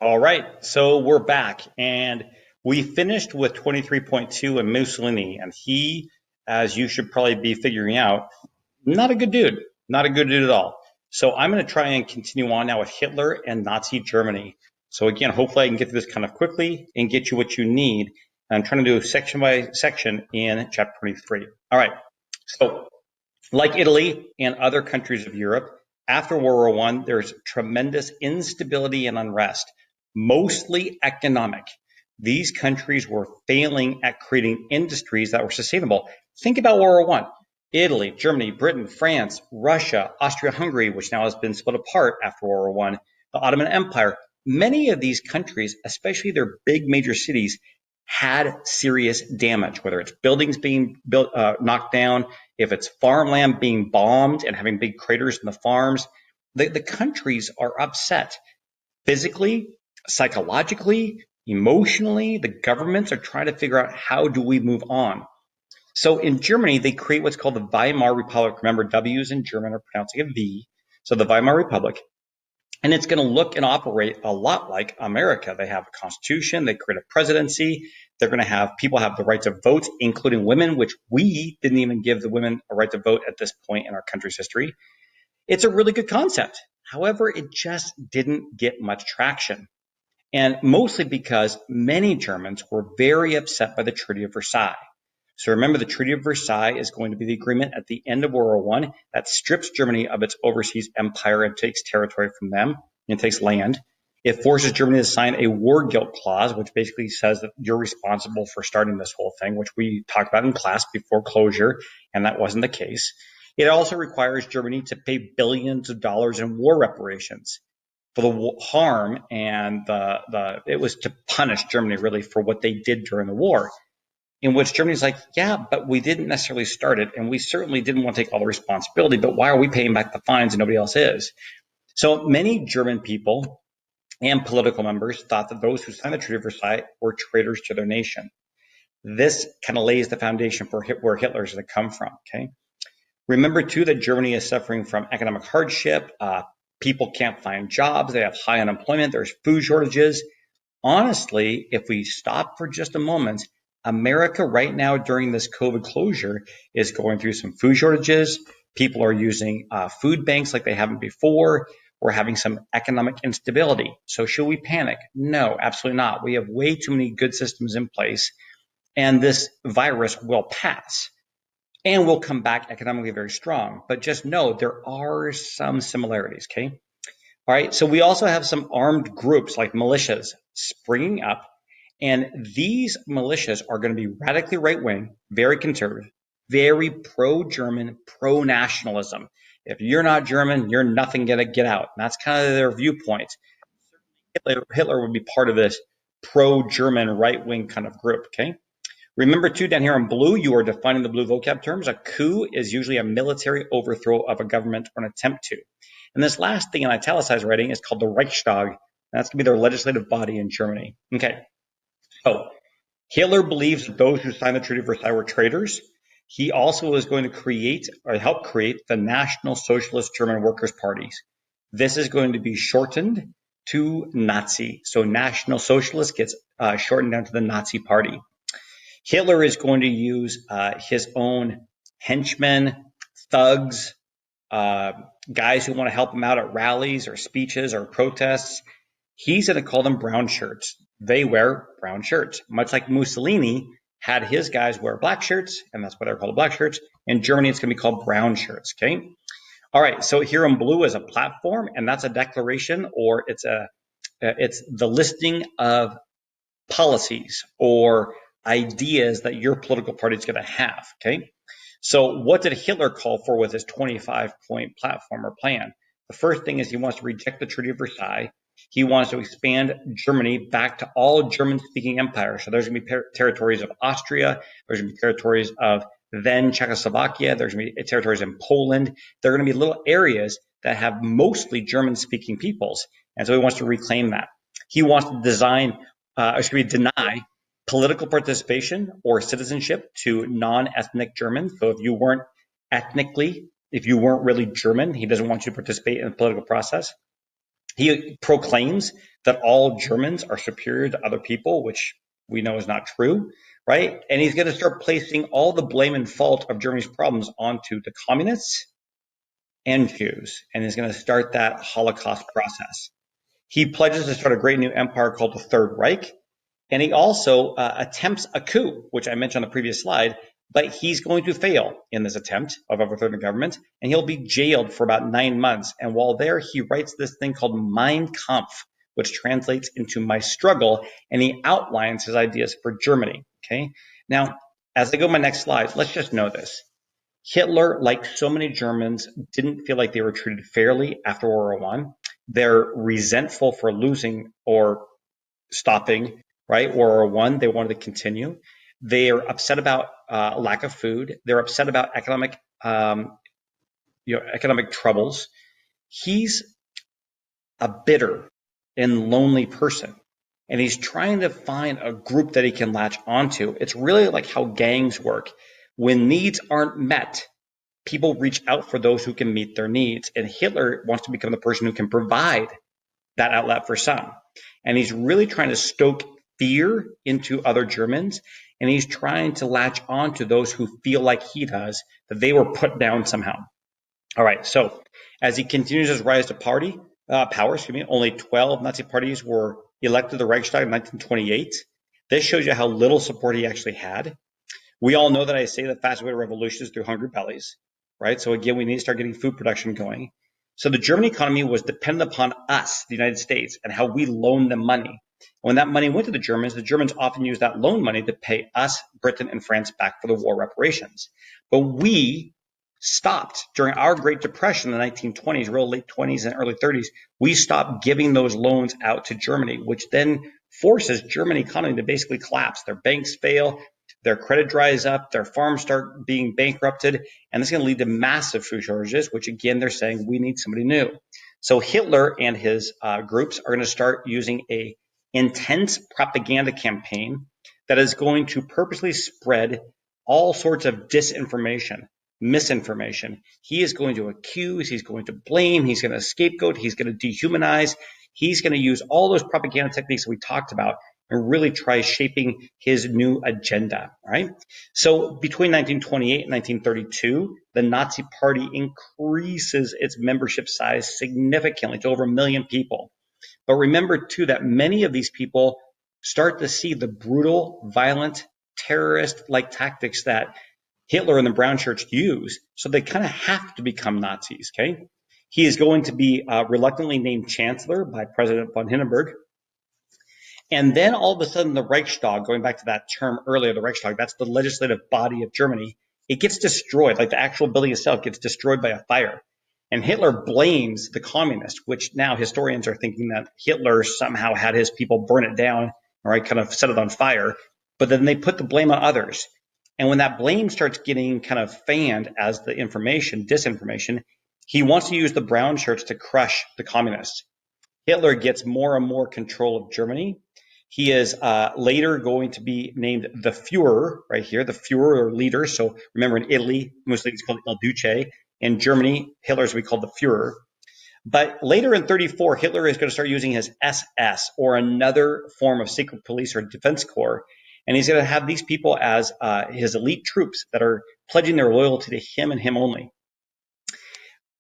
All right, so we're back, and we finished with 23.2 and Mussolini, and he, as you should probably be figuring out, not a good dude, not a good dude at all. So I'm going to try and continue on now with Hitler and Nazi Germany. So again, hopefully I can get through this kind of quickly and get you what you need. I'm trying to do section by section in chapter 23. All right, so like Italy and other countries of Europe, after World War I, there's tremendous instability and unrest, mostly economic. These countries were failing at creating industries that were sustainable. Think about World War I. Italy, Germany, Britain, France, Russia, Austria-Hungary, which now has been split apart after World War I, the Ottoman Empire. Many of these countries, especially their big major cities, had serious damage, whether it's buildings being built, knocked down, if it's farmland being bombed and having big craters in the farms. The countries are upset physically, psychologically, emotionally. The governments are trying to figure out how do we move on. So in Germany, they create what's called the Weimar Republic. Remember, W's in German are pronouncing a V. So the Weimar Republic. And it's going to look and operate a lot like America. They have a constitution, they create a presidency, they're going to have people have the right to vote, including women, which we didn't even give the women a right to vote at this point in our country's history. It's a really good concept. However, it just didn't get much traction. And mostly because many Germans were very upset by the Treaty of Versailles. So remember, the Treaty of Versailles is going to be the agreement at the end of World War I that strips Germany of its overseas empire and takes territory from them and takes land. It forces Germany to sign a war guilt clause, which basically says that you're responsible for starting this whole thing, which we talked about in class before closure, and that wasn't the case. It also requires Germany to pay billions of dollars in war reparations for the harm, and it was to punish Germany really for what they did during the war. In which Germany's like, yeah, but we didn't necessarily start it, and we certainly didn't want to take all the responsibility, but why are we paying back the fines and nobody else is? So many German people and political members thought that those who signed the Treaty of Versailles were traitors to their nation. This kind of lays the foundation for where Hitler's going to come from, okay? Remember, too, that Germany is suffering from economic hardship. People can't find jobs. They have high unemployment. There's food shortages. Honestly, if we stop for just a moment, America right now during this COVID closure is going through some food shortages. People are using food banks like they haven't before. We're having some economic instability. So should we panic? No, absolutely not. We have way too many good systems in place, and this virus will pass and we'll come back economically very strong. But just know there are some similarities, okay? All right, so we also have some armed groups like militias springing up, and these militias are going to be radically right-wing, very conservative, very pro-German, pro-nationalism. If you're not German, you're nothing going to get out. And that's kind of their viewpoint. Hitler would be part of this pro-German right-wing kind of group, okay? Remember, too, down here in blue, you are defining the blue vocab terms. A coup is usually a military overthrow of a government or an attempt to. And this last thing in italicized writing is called the Reichstag. And that's going to be their legislative body in Germany. Okay, so Hitler believes that those who signed the Treaty of Versailles were traitors. He also is going to create or help create the National Socialist German Workers' Parties. This is going to be shortened to Nazi. So National Socialist gets shortened down to the Nazi Party. Hitler is going to use his own henchmen, thugs, guys who want to help him out at rallies or speeches or protests. He's going to call them brown shirts. They wear brown shirts, much like Mussolini had his guys wear black shirts, and that's why they're called black shirts. In Germany, it's going to be called brown shirts, okay? All right, so here in blue is a platform, and that's a declaration, or it's the listing of policies or ideas that your political party is going to have, okay? So what did Hitler call for with his 25-point platform or plan? The first thing is he wants to reject the Treaty of Versailles. He wants to expand Germany back to all German-speaking empires. So there's going to be territories of Austria. There's going to be territories of then Czechoslovakia. There's going to be territories in Poland. There are going to be little areas that have mostly German-speaking peoples. And so he wants to reclaim that. He wants to deny political participation or citizenship to non-ethnic Germans. So if you weren't really German, he doesn't want you to participate in the political process. He proclaims that all Germans are superior to other people, which we know is not true, right? And he's going to start placing all the blame and fault of Germany's problems onto the communists and Jews, and he's going to start that Holocaust process. He pledges to start a great new empire called the Third Reich, and he also attempts a coup, which I mentioned on the previous slide, but he's going to fail in this attempt of overthrowing the government, and he'll be jailed for about 9 months. And while there, he writes this thing called Mein Kampf, which translates into My Struggle, and he outlines his ideas for Germany. Okay. Now, as I go to my next slide, let's just know this. Hitler, like so many Germans, didn't feel like they were treated fairly after World War I. They're resentful for losing or stopping, right? World War I, they wanted to continue. They are upset about lack of food. They're upset about economic troubles. He's a bitter and lonely person, and he's trying to find a group that he can latch onto. It's really like how gangs work. When needs aren't met, people reach out for those who can meet their needs, and Hitler wants to become the person who can provide that outlet for some. And he's really trying to stoke fear into other Germans, and he's trying to latch on to those who feel like he does, that they were put down somehow. All right, so as he continues his rise to power, only 12 Nazi parties were elected to the Reichstag in 1928. This shows you how little support he actually had. We all know that I say the fastest way to revolution is through hungry bellies, right? So again, we need to start getting food production going. So the German economy was dependent upon us, the United States, and how we loaned them money. When that money went to the Germans often used that loan money to pay us, Britain, and France back for the war reparations. But we stopped during our Great Depression in the 1920s, real late 20s and early 30s. We stopped giving those loans out to Germany, which then forces German economy to basically collapse. Their banks fail, their credit dries up, their farms start being bankrupted, and this is going to lead to massive food shortages, which again, they're saying we need somebody new. So Hitler and his groups are going to start using a intense propaganda campaign that is going to purposely spread all sorts of disinformation, misinformation. He is going to accuse, he's going to blame, he's going to scapegoat, he's going to dehumanize. He's going to use all those propaganda techniques that we talked about and really try shaping his new agenda, right? So between 1928 and 1932, the Nazi Party increases its membership size significantly to over 1 million people. But remember, too, that many of these people start to see the brutal, violent, terrorist-like tactics that Hitler and the brown shirts use, so they kind of have to become Nazis, okay? He is going to be reluctantly named chancellor by President von Hindenburg. And then all of a sudden, the Reichstag, going back to that term earlier, the Reichstag, that's the legislative body of Germany, it gets destroyed. Like the actual building itself gets destroyed by a fire. And Hitler blames the communists, which now historians are thinking that Hitler somehow had his people burn it down, right, kind of set it on fire. But then they put the blame on others. And when that blame starts getting kind of fanned as the disinformation, he wants to use the brown shirts to crush the communists. Hitler gets more and more control of Germany. He is later going to be named the Führer, right here, the Führer or leader. So remember, in Italy, Mussolini's called Il Duce. In Germany, Hitler's we called the Führer. But later in 34, Hitler is going to start using his SS, or another form of secret police or defense corps. And he's going to have these people as his elite troops that are pledging their loyalty to him and him only.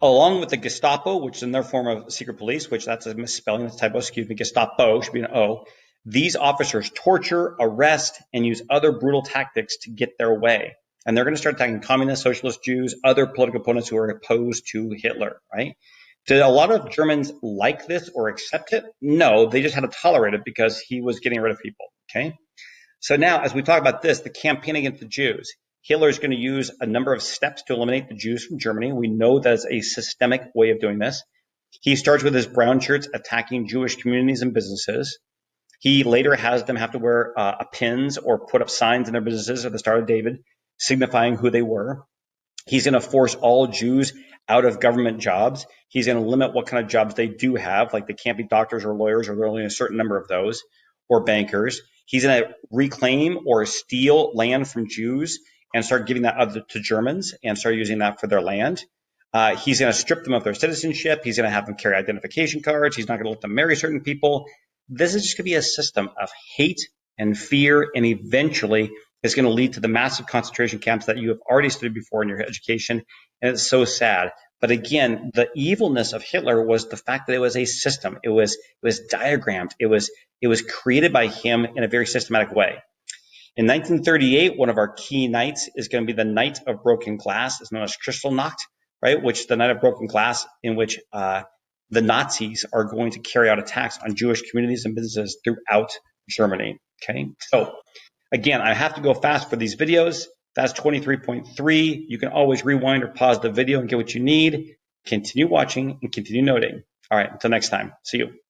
Along with the Gestapo, which is another form of secret police, which that's a misspelling, that's a typo, excuse me, Gestapo should be an O. These officers torture, arrest, and use other brutal tactics to get their way. And they're going to start attacking communists, socialist Jews, other political opponents who are opposed to Hitler, right? Did a lot of Germans like this or accept it? No, they just had to tolerate it because he was getting rid of people, okay? So now, as we talk about this, the campaign against the Jews, Hitler is going to use a number of steps to eliminate the Jews from Germany. We know that's a systemic way of doing this. He starts with his brown shirts attacking Jewish communities and businesses. He later has them have to wear pins or put up signs in their businesses at the Star of David, signifying who they were. He's going to force all Jews out of government jobs. He's going to limit what kind of jobs they do have, like they can't be doctors or lawyers, or there are only a certain number of those, or bankers. He's going to reclaim or steal land from Jews and start giving that to Germans and start using that for their land. He's going to strip them of their citizenship. He's going to have them carry identification cards. He's not going to let them marry certain people. This is just going to be a system of hate and fear, and eventually it's going to lead to the massive concentration camps that you have already studied before in your education. And it's so sad. But again, the evilness of Hitler was the fact that it was a system. It was diagrammed. It was created by him in a very systematic way. In 1938, one of our key nights is going to be the Night of Broken Glass. It's known as Kristallnacht, right? Which the Night of Broken Glass, in which the Nazis are going to carry out attacks on Jewish communities and businesses throughout Germany. Okay, so again, I have to go fast for these videos. That's 23.3. You can always rewind or pause the video and get what you need. Continue watching and continue noting. All right, until next time. See you.